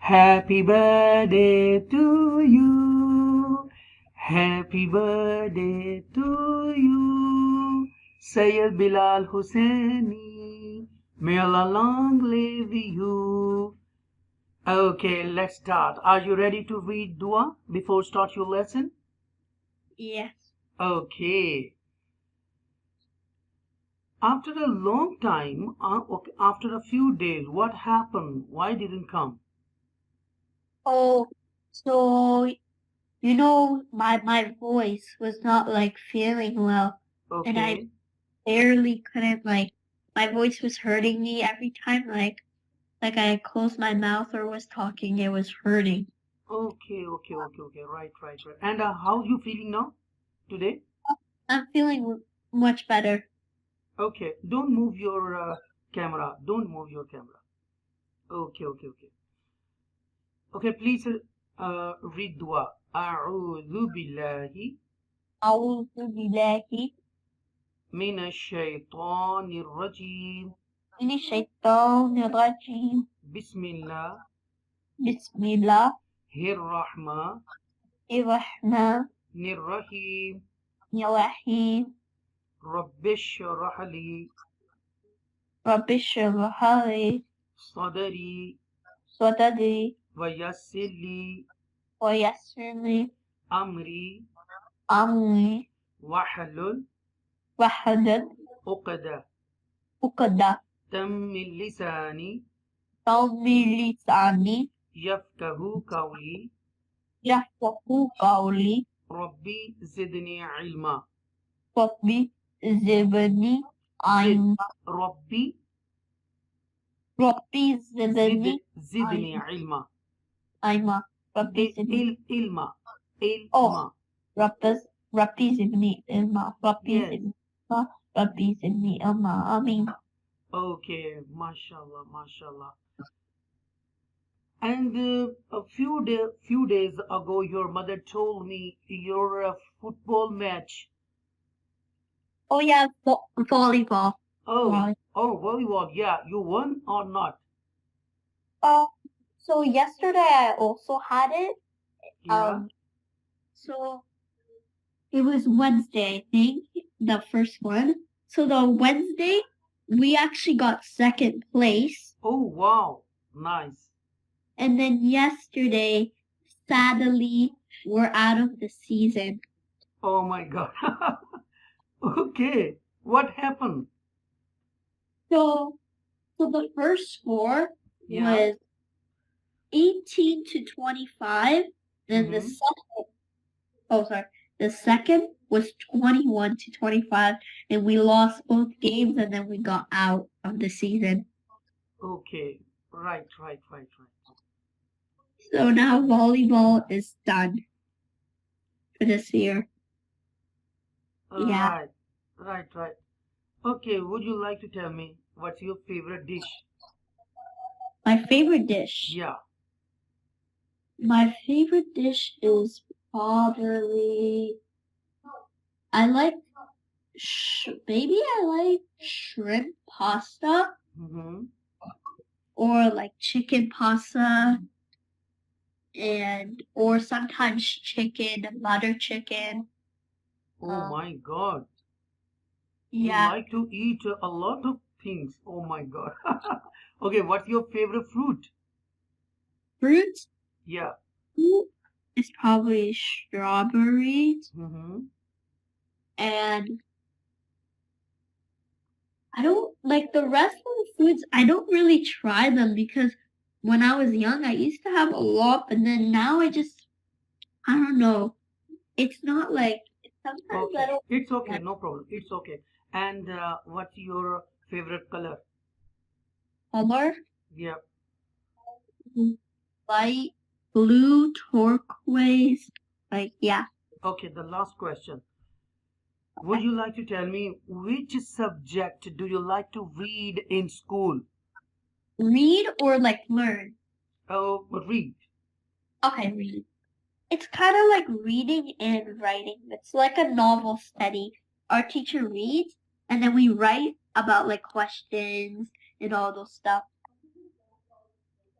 Happy birthday to you. Happy birthday to you. Syed Bilal Hussaini. May Allah long live you. Okay, let's start. Are you ready to read dua before start your lesson? Yes. Okay. After a long time, after a few days, what happened? Why didn't come? Oh, so my voice was not like feeling well, and I Okay. barely couldn't my voice was hurting me every time like I closed my mouth or was talking, it was hurting. Okay. Right. And how you feeling now today? I'm feeling much better. Okay, don't move your camera. Don't move your camera. Okay. Okay, please read dua. A'udhu billahi أعوذ بالله minash shaitanir rajim. من الشيطان الرجيم. Bismillahir بسم الله rahmanir الرحمن rahim. الرحيم. Rabbish rahli رب اشرح لي sadri صدري wayassirli ويسر لي amri أمري wahlul واحلل uqda عقدة من lisani من لساني yafkahu qawli. يفقهوا قولي. Rabbi zidni ilma. رب زدني Zid. علما. Rabbi رب زدني zidni ilma. علما. رب زدني Ilma. Ilma. Oh, رب زدني علما. رب Yes. زدني علما. رب زدني علما. آمين. Okay. Mashallah. And a few days ago, your mother told me your football match. Oh yeah, volleyball. Oh, Right. volleyball. Yeah, you won or not? Uh, so yesterday I also had it. Yeah. So it was Wednesday, I think, the first one. So the Wednesday, we actually got second place. Oh, wow. Nice. And then yesterday, sadly, we're out of the season. Oh my God. Okay. What happened? So, so the first score Yeah. was 18 to 25. Then Mm-hmm. the second was 21 to 25. And we lost both games and then we got out of the season. Okay. Right. So now volleyball is done for this year. Yeah. Right. Okay. Would you like to tell me what's your favorite dish? My favorite dish. Yeah. My favorite dish is probably I like maybe I like shrimp pasta Mm-hmm. or like chicken pasta and or sometimes chicken, butter chicken. Oh my God. You Yeah. like to eat a lot of things. Oh my God. Okay. What's your favorite fruit? Fruit Yeah. is probably strawberries Mm-hmm. and I don't like the rest of the foods. I don't really try them because when I was young, I used to have a lot, but then now I don't know. It's not like sometimes I Okay. don't It's okay. like No problem. It's okay. And what's your favorite color? color, Yeah. light blue, turquoise. Like yeah, Okay. The last question. Would you like to tell me which subject do you like to read in school? read or like learn. Oh, read. Okay, read. It's kind of like reading and writing. It's like a novel study. Our teacher reads, and then we write about like questions and all those stuff.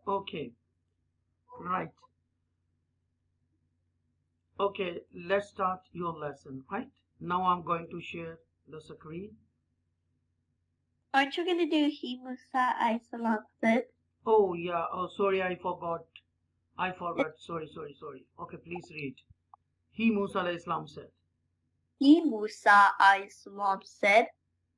Okay. Right. Okay, let's start your lesson, right? Now I'm going to share the screen. Aren't you gonna do He Musa I Salam said? Oh yeah, oh sorry, I forgot. Sorry. Okay, please read. He Musa alayhi Islam said. He Musa I Salam said,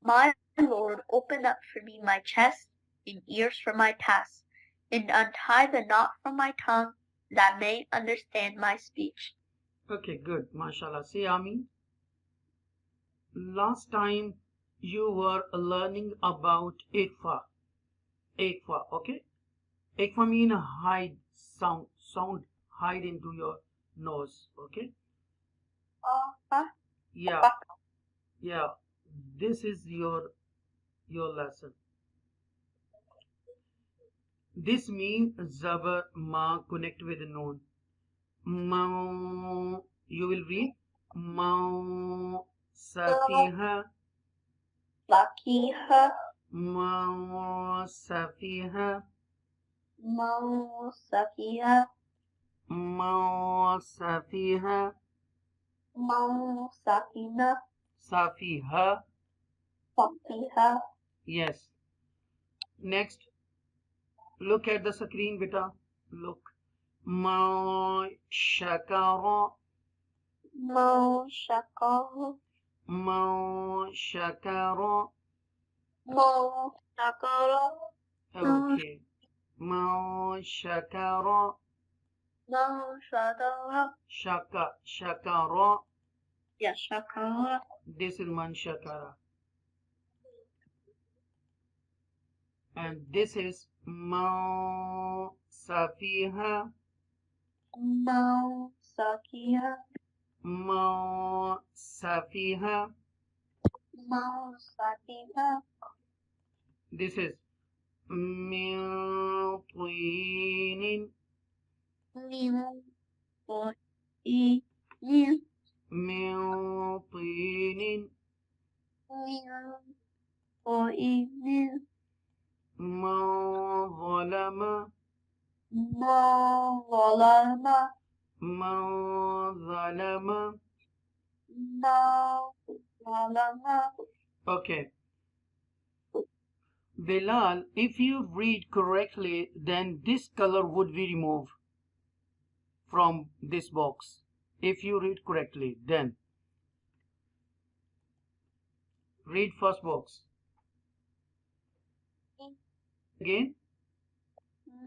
My Lord, open up for me my chest and ears for my task, and untie the knot from my tongue that may understand my speech. Okay, good. MashaAllah. Say Ameen. Last time you were learning about Ikfa. Ikfa, okay? Ikfa mean hide, sound hide into your nose, okay? Yeah, yeah. This is your lesson. This mean zabar ma connect with noon. Ma, you will read ma safiha, Fakiha, ma safiha, Mausafiha, ma safiha, Mausakina, safiha. Fakiha, Yes. Next, look at the screen, beta. Look. Ma shakara, Maushakahu, ma shakara. Maushakara, Okay. Ma shakara, Maushadara, shakara. Yashakara, This is man shakara. And this is ma safiha, Mausakiha, ma safiha. Mausakiha, This is min tinin, Nimu, Oi, Nim, min tinin, Nim, Oi, Nim, ma zalama, Mawalama, ma zalama. Mawalama, Okay. Bilal, if you read correctly, then this color would be removed from this box. If you read correctly, then read first box. Again?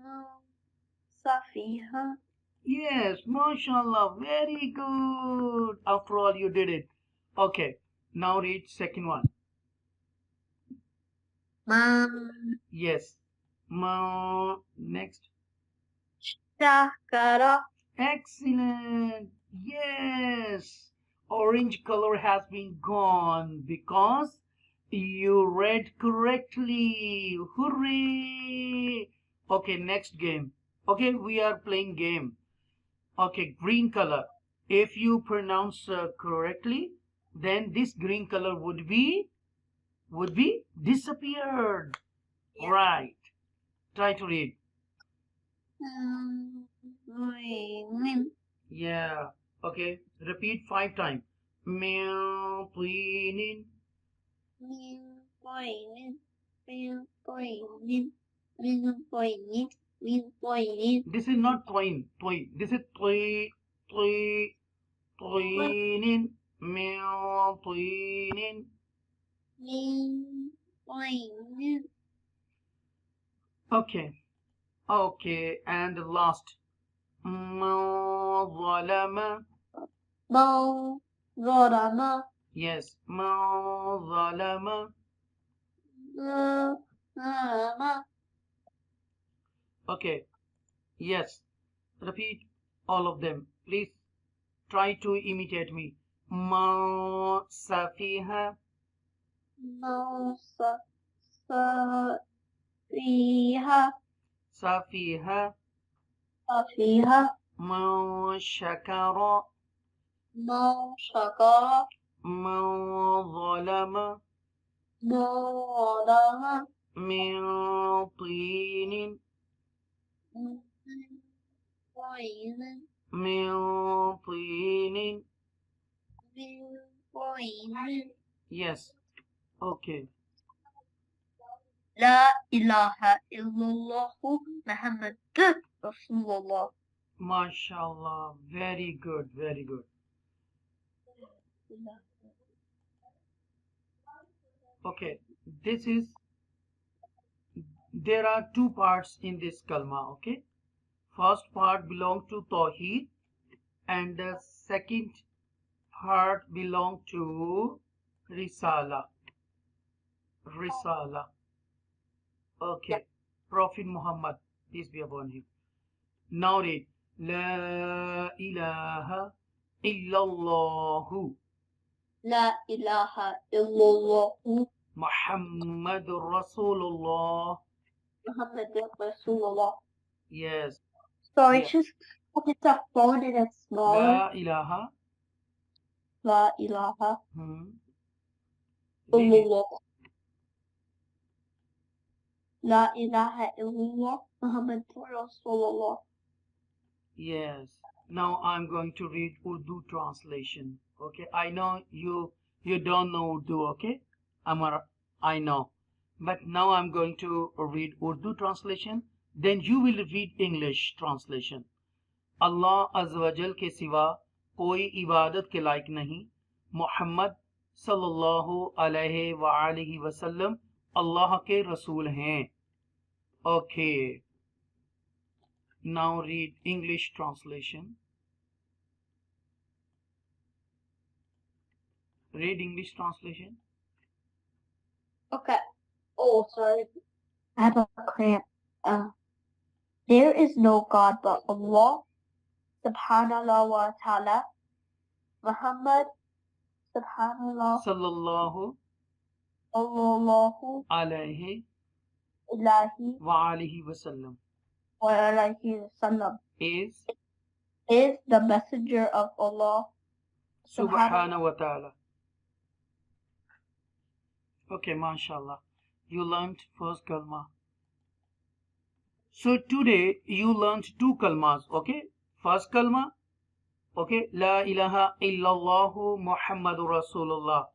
No, Safiha, Yes, mashallah, very good. After all, you did it. Okay, now read second one. Mam, Yes. Next. Shakara, Excellent. Yes. Orange color has been gone because you read correctly. Hooray. Okay, next game. Okay, we are playing game. Okay, green color. If you pronounce correctly, then this green color would be disappeared. yeah. Right. Try to read. Nim, Yeah. Okay. Repeat 5 times. Meow, twinin. Nim, Poinin, Nim, Poinin, Nim, Poinin, Nim, Poinin, This is not twine. Twine. This is twinin. Meow, twinin. Nim, Poinin, Okay. Okay. And the last. ظلم. Mau, Zorama, Yes. ظلم. Zorama, Okay. Yes. Repeat all of them. Please try to imitate me. Ma safiha. Mau, Safiha, Safiha. Safiha, Ma shakara. Mau, Shakara, Ma zalama. Mau, Adama, Min tinin. من طين. Yes. Okay. لا إله إلا الله محمد رسول الله. MashaAllah. Very good. Very good. Okay. There are two parts in this kalma. Okay. First part belongs to Tawheed and the second part belongs to Risala. Risala. Okay. Prophet Muhammad, peace be upon him. Now read. La ilaha illallahu. لا إله إلا الله Muhammadur Rasulullah. محمد رسول الله. Yes. Sorry, Yes. just it's a phone and it's smaller. La ilaha. لا إله Read إلا it. الله. لا إله إلا الله محمد رسول الله. Yes. Now I'm going to read Urdu translation. Okay. I know you don't know Urdu. Okay. I know. But now I'm going to read Urdu translation. Then you will read English translation. अल्लाह अज़्वजल के सिवा कोई इबादत के लायक नहीं, मोहम्मद सल्लल्लाहु अलैहि वसल्लम अल्लाह के रसूल हैं. Okay. Now read English translation. Read English translation. Okay. Oh, sorry. I have a cramp. There is no God but Allah, subhanallah wa ta'ala, Muhammad, subhanallah, Sallallahu sallallahu alayhi ilahi wa alihi wasallam wa alayhi wasallam is the messenger of Allah, subhanahu wa ta'ala. Okay, mashallah. You learned first kalma. So today you learned two kalmas. Okay, first kalma. Okay, La ilaha illallahu Muhammadur Rasulullah.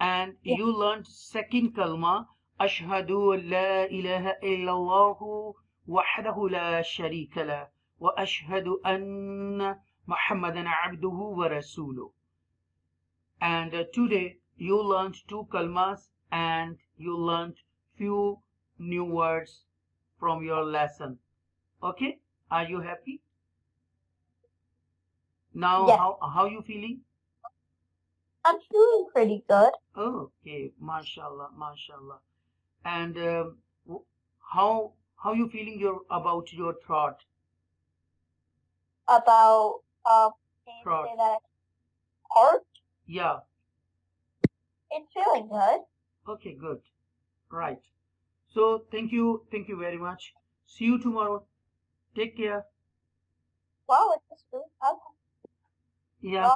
And you learned second kalma. Ashhadu la ilaha illallahu wahdahu la sharika la. Wa ashhadu anna Muhammadan abduhu wa rasuluh. And today you learned two kalmas and you learned few new words from your lesson. Okay, are you happy? Now Yes. how you feeling? I'm feeling pretty good. Okay, mashallah, mashallah. And how you feeling about your throat? About can you Throat. say that heart? Yeah. It's feeling good. Okay, good. Right. So thank you very much. See you tomorrow. Take care. Wow, it's just really fun. Yeah.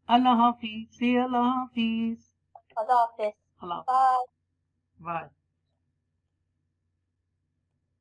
Allah Hafiz. Say Allah Hafiz. Allah Hafiz. Allah. Bye. Bye.